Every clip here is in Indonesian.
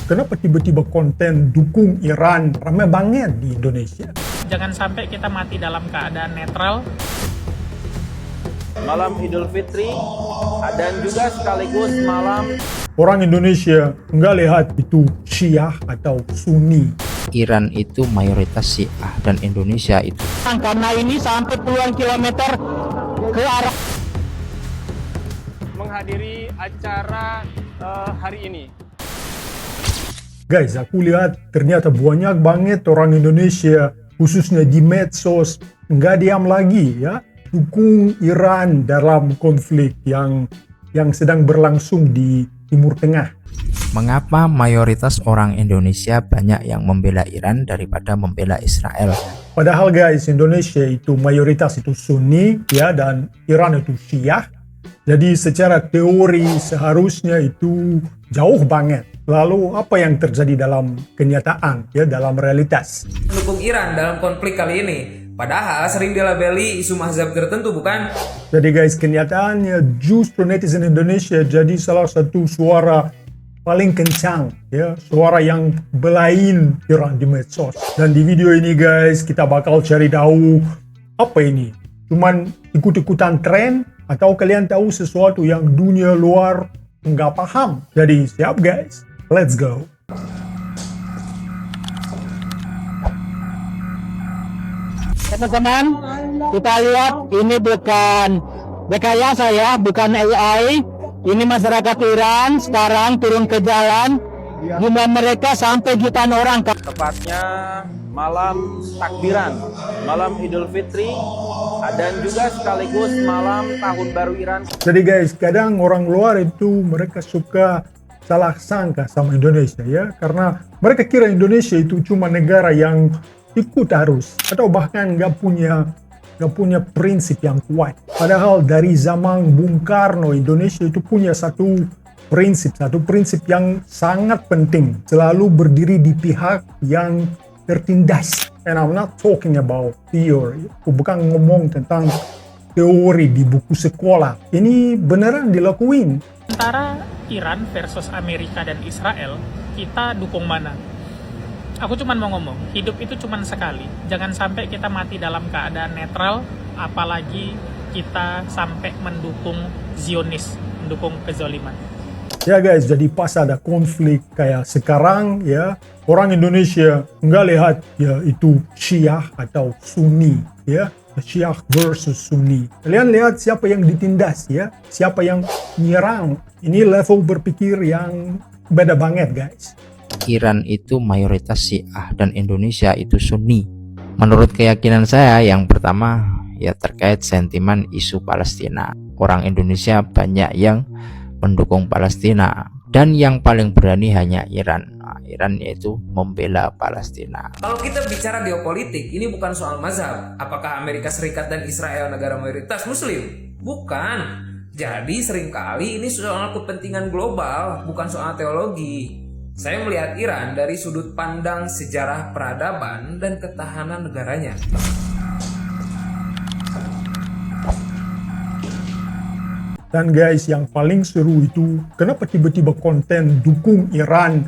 kenapa tiba-tiba konten dukung Iran ramai banget di Indonesia? Jangan sampai kita mati dalam keadaan netral. Malam Idul Fitri dan juga sekaligus malam Orang Indonesia nggak lihat itu Syiah atau Sunni. Iran itu mayoritas Syiah dan Indonesia itu Karena ini sampai puluhan kilometer ke arah menghadiri acara hari ini. Guys, aku lihat ternyata banyak banget orang Indonesia, khususnya di medsos, nggak diam lagi ya, dukung Iran dalam konflik yang sedang berlangsung di Timur Tengah. Mengapa mayoritas orang Indonesia banyak yang membela Iran daripada membela Israel? Padahal guys, Indonesia itu mayoritas itu Sunni ya, dan Iran itu Syiah. Jadi secara teori seharusnya itu jauh banget. Lalu apa yang terjadi dalam kenyataan ya, dalam realitas? Mendukung Iran dalam konflik kali ini, padahal sering dilabeli isu mazhab tertentu, bukan? Jadi guys, kenyataannya justru netizen Indonesia jadi salah satu suara paling kencang ya, suara yang belain Iran di medsos. Dan di video ini guys, kita bakal cari tahu apa ini, cuman ikut-ikutan tren atau kalian tahu sesuatu yang dunia luar nggak paham. Jadi siap guys, let's go. teman-teman, kita lihat ini bukan rekayasa ya, bukan AI. Ini masyarakat Iran sekarang turun ke jalan. Jumlah mereka sampai jutaan orang. Tepatnya malam takbiran, malam Idul Fitri dan juga sekaligus malam Tahun Baru Iran. Jadi guys, kadang orang luar itu mereka suka salah sangka sama Indonesia ya, karena mereka kira Indonesia itu cuma negara yang ikut arus atau bahkan nggak punya prinsip yang kuat. Padahal dari zaman Bung Karno, Indonesia itu punya satu prinsip yang sangat penting, selalu berdiri di pihak yang tertindas. And I'm not talking about theory. Aku bukan ngomong tentang teori di buku sekolah. Ini beneran dilakuin. Antara Iran versus Amerika dan Israel, kita dukung mana? Aku cuma mau ngomong, hidup itu cuma sekali. Jangan sampai kita mati dalam keadaan netral, apalagi kita sampai mendukung Zionis, mendukung kezaliman. Ya guys, jadi pas ada konflik kayak sekarang ya, orang Indonesia nggak lihat ya itu Syiah atau Sunni ya, Syiah versus Sunni. Kalian lihat siapa yang ditindas ya, siapa yang nyerang. Ini level berpikir yang beda banget guys. Iran itu mayoritas Syiah dan Indonesia itu Sunni. Menurut keyakinan saya, yang pertama ya terkait sentimen isu Palestina. Orang Indonesia banyak yang mendukung Palestina, dan yang paling berani hanya Iran. Iran yaitu membela Palestina. Kalau kita bicara geopolitik, ini bukan soal mazhab. Apakah Amerika Serikat dan Israel negara mayoritas Muslim? Bukan. Jadi seringkali ini soal kepentingan global, bukan soal teologi. Saya melihat Iran dari sudut pandang sejarah peradaban dan ketahanan negaranya. Dan guys, yang paling seru itu kenapa tiba-tiba konten dukung Iran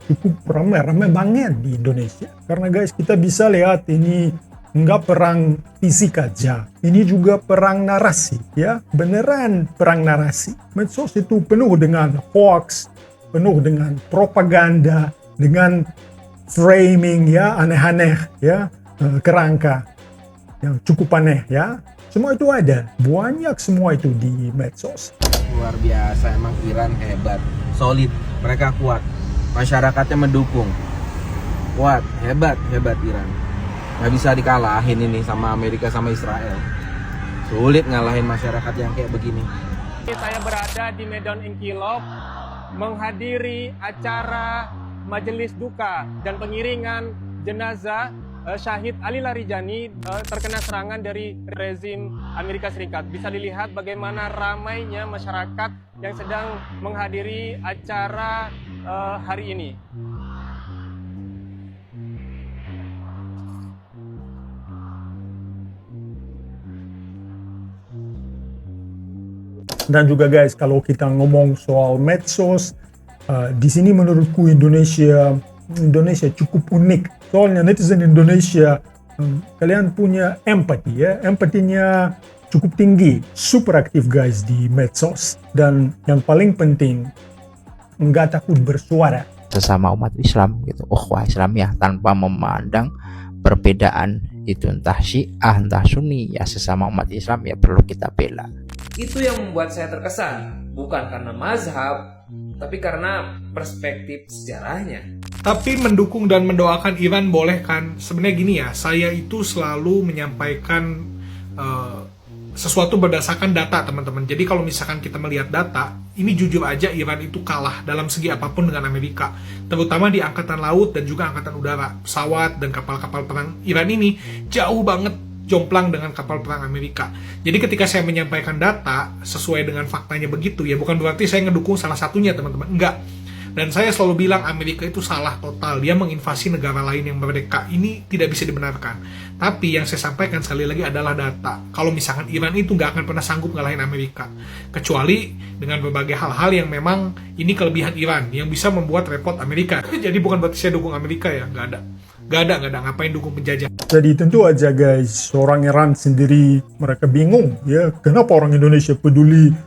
cukup ramai banget di Indonesia. Karena guys, kita bisa lihat ini nggak perang fisik aja, ini juga perang narasi ya, beneran perang narasi. Medsos itu penuh dengan hoax, penuh dengan propaganda, dengan framing ya, aneh-aneh ya, kerangka yang cukup aneh ya. Semua itu ada, banyak semua itu di medsos. Luar biasa, emang Iran hebat, solid, mereka kuat, masyarakatnya mendukung, kuat, hebat Iran. Nggak bisa dikalahin ini sama Amerika sama Israel. Sulit ngalahin masyarakat yang kayak begini. Saya berada di Medan Inkilov menghadiri acara majelis duka dan pengiringan jenazah Syahid Ali Larijani terkena serangan dari rezim Amerika Serikat. Bisa dilihat bagaimana ramainya masyarakat yang sedang menghadiri acara hari ini. Dan juga guys, kalau kita ngomong soal medsos, Di sini menurutku Indonesia cukup unik. Soalnya netizen Indonesia, kalian punya empati ya, empatinya cukup tinggi, super aktif guys di medsos, dan yang paling penting nggak takut bersuara. Sesama umat Islam gitu, wah Islam ya, tanpa memandang perbedaan itu entah Syiah entah Sunni, ya sesama umat Islam ya perlu kita bela. Itu yang membuat saya terkesan, bukan karena mazhab, tapi karena perspektif sejarahnya. Tapi mendukung dan mendoakan Iran boleh kan? Sebenarnya gini ya, saya itu selalu menyampaikan sesuatu berdasarkan data teman-teman. Jadi kalau misalkan kita melihat data, ini jujur aja Iran itu kalah dalam segi apapun dengan Amerika, terutama di angkatan laut dan juga angkatan udara. Pesawat dan kapal-kapal perang Iran ini jauh banget jomplang dengan kapal perang Amerika. Jadi ketika saya menyampaikan data sesuai dengan faktanya begitu, ya bukan berarti saya ngedukung salah satunya teman-teman, enggak. Dan saya selalu bilang Amerika itu salah total, dia menginvasi negara lain yang merdeka, ini tidak bisa dibenarkan. Tapi yang saya sampaikan sekali lagi adalah data. Kalau misalkan Iran itu nggak akan pernah sanggup ngalahin Amerika, kecuali dengan berbagai hal-hal yang memang ini kelebihan Iran, yang bisa membuat repot Amerika. Jadi bukan berarti saya dukung Amerika ya, nggak ada, ngapain dukung penjajah. Jadi tentu aja guys, orang Iran sendiri mereka bingung ya, kenapa orang Indonesia peduli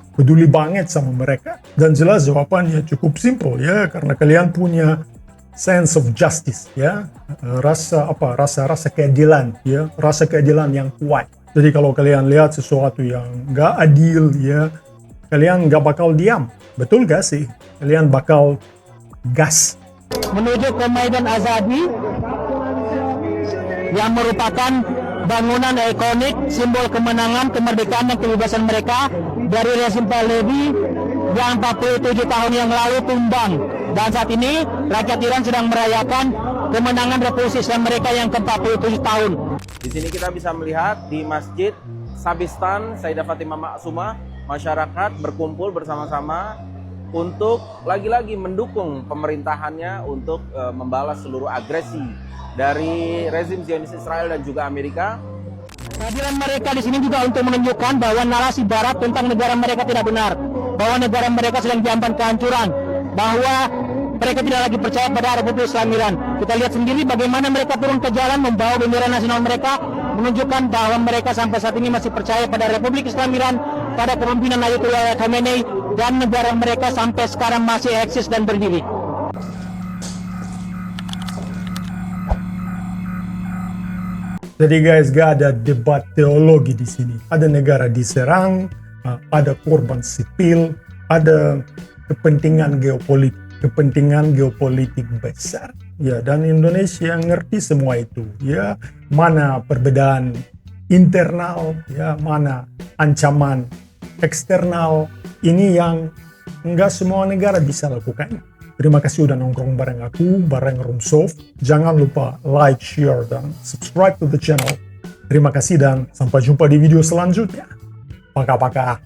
banget sama mereka. Dan jelas jawabannya cukup simple ya, karena kalian punya sense of justice ya, rasa keadilan ya, rasa keadilan yang kuat. Jadi kalau kalian lihat sesuatu yang nggak adil ya, kalian nggak bakal diam, betul gak sih? Kalian bakal gas. Menuju ke Maidan Azadi yang merupakan bangunan ikonik, simbol kemenangan, kemerdekaan dan kebebasan mereka dari rezim Pahlavi yang 47 tahun yang lalu tumbang. Dan saat ini rakyat Iran sedang merayakan kemenangan Revolusi Islam mereka yang ke-47 tahun. Di sini kita bisa melihat di Masjid Sabistan Sayyidah Fatimah Maksumah, masyarakat berkumpul bersama-sama untuk lagi-lagi mendukung pemerintahannya untuk membalas seluruh agresi dari rezim Zionis Israel dan juga Amerika. Kehadiran mereka di sini juga untuk menunjukkan bahwa narasi Barat tentang negara mereka tidak benar, bahwa negara mereka sedang diambang kehancuran, bahwa mereka tidak lagi percaya pada Republik Islam Iran. Kita lihat sendiri bagaimana mereka turun ke jalan membawa bendera nasional mereka, menunjukkan bahwa mereka sampai saat ini masih percaya pada Republik Islam Iran, pada kepemimpinan Ayatollah Khamenei, dan negara mereka sampai sekarang masih eksis dan berdiri. Jadi guys, gak ada debat teologi di sini. Ada negara diserang, ada korban sipil, ada kepentingan geopolitik besar. Ya, dan Indonesia ngerti semua itu. Ya, mana perbedaan internal, ya, mana ancaman eksternal. Ini yang nggak semua negara bisa lakukan. Terima kasih udah nongkrong bareng aku, bareng Roomsoft. Jangan lupa like, share, dan subscribe to the channel. Terima kasih dan sampai jumpa di video selanjutnya. Paka-paka.